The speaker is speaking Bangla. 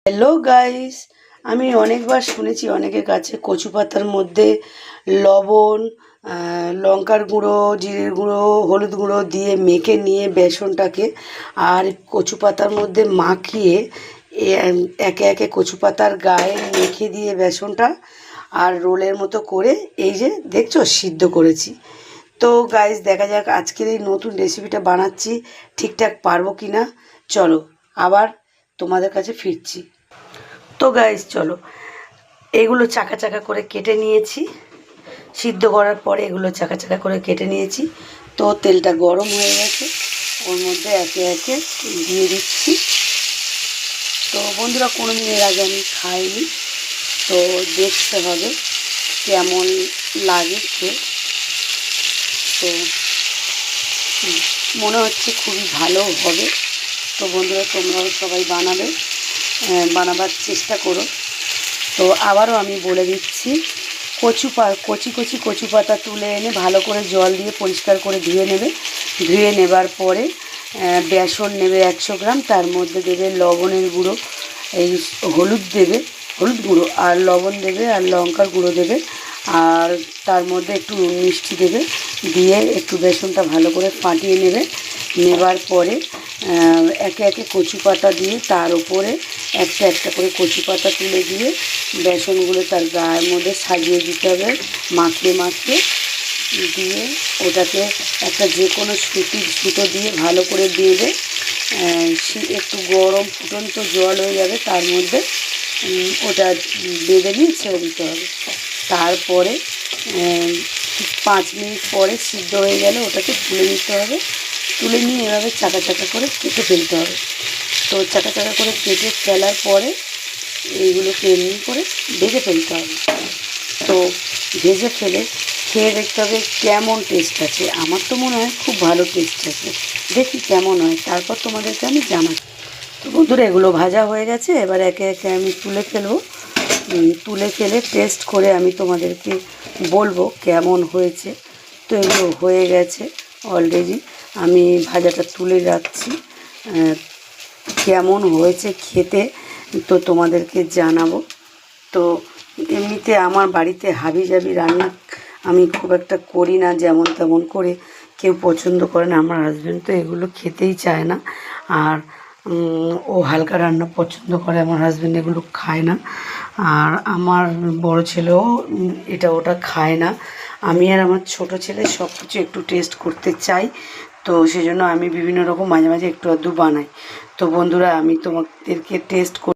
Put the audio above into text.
হ্যালো গাইস, আমি অনেকবার শুনেছি অনেকের কাছে কচু পাতার মধ্যে লবণ, লঙ্কার গুঁড়ো, জিরের গুঁড়ো, হলুদ গুঁড়ো দিয়ে মেখে নিয়ে বেসনটাকে আর কচু পাতার মধ্যে মাখিয়ে একে একে কচু পাতার গায়ে মেখে দিয়ে বেসনটা আর রোলের মতো করে এই যে দেখছো সিদ্ধ করেছি। তো গাইস, দেখা যাক আজকের এই নতুন রেসিপিটা বানাচ্ছি ঠিকঠাক পারবো কি না। চলো আবার তোমাদের কাছে ফিরছি। তো গাইস চলো, এগুলো চাকা চাকা করে কেটে নিয়েছি। সিদ্ধ করার পরে এগুলো চাকা চাকা করে কেটে নিয়েছি। তো তেলটা গরম হয়ে গেছে, ওর মধ্যে একে একে দিয়ে দিচ্ছি। তো বন্ধুরা, কোনো দিন এর আগে আমি খাইনি, তো দেখতে হবে কেমন লাগে খেয়ে। তো মনে হচ্ছে খুবই ভালো হবে। তো বন্ধুরা, তোমরাও সবাই বানাবার চেষ্টা করো। তো আবারও আমি বলে দিচ্ছি, কচি কচি কচু পাতা তুলে এনে ভালো করে জল দিয়ে পরিষ্কার করে ধুয়ে নেবে। ধুয়ে নেবার পরে বেসন নেবে 100 গ্রাম, তার মধ্যে দেবে লবণের গুঁড়ো, এই হলুদ দেবে, হলুদ গুঁড়ো আর লবণ দেবে আর লঙ্কার গুঁড়ো দেবে, আর তার মধ্যে একটু মিষ্টি দেবে। দিয়ে একটু বেসনটা ভালো করে ফাটিয়ে নেবে। নেবার পরে একে একে কচু পাতা দিয়ে তার উপরে একটা একটা করে কচু পাতা তুলে দিয়ে বেসনগুলো তার গায়ের মধ্যে সাজিয়ে দিতে হবে, মাখিয়ে মাখিয়ে দিয়ে ওটাকে একটা যে কোনো সুতো দিয়ে ভালো করে বেঁধে একটু গরম ফুটন্ত জল হয়ে যাবে, তার মধ্যে ওটা বেঁধে নিয়ে ছেড়ে দিতে হবে। তারপরে 5 মিনিট পরে সিদ্ধ হয়ে গেলে ওটাকে তুলে নিতে হবে। তুলে নিয়ে এভাবে চাকা চাকা করে কেটে ফেলতে হবে। তো চাকা চাকা করে কেটে ফেলার পরে এইগুলোকে এমনি করে ভেজে ফেলতে হবে। তো ভেজে ফেলে খেয়ে দেখতে হবে কেমন টেস্ট আছে। আমার তো মনে হয় খুব ভালো টেস্ট আছে, দেখি কেমন হয়, তারপর তোমাদেরকে আমি জানাচ্ছি। তো বন্ধুরা, এগুলো ভাজা হয়ে গেছে, এবার একে একে আমি তুলে ফেলবো। তুলে ফেলে টেস্ট করে আমি তোমাদেরকে বলবো কেমন হয়েছে। তো এগুলো হয়ে গেছে অলরেডি, আমি ভাজাটা তুলে রাখছি। কেমন হয়েছে খেতে তো তোমাদেরকে জানাবো। তো এমনিতে আমার বাড়িতে হাবিজাবি রান্না আমি খুব একটা করি না, যেমন তেমন করে কেউ পছন্দ করে না। আমার হাজব্যান্ড তো এগুলো খেতেই চায় না, আর ও হালকা রান্না পছন্দ করে। আমার হাজব্যান্ড এগুলো খায় না, আর আমার বড় ছেলেও এটা ওটা খায় না। আমি আর আমার ছোট ছেলে সব কিছু একটু টেস্ট করতে চাই, তো সেজন্য আমি বিভিন্ন রকম মাঝে মাঝে একটু আধটু বানাই। তো বন্ধুরা, আমি তোমাদেরকে টেস্ট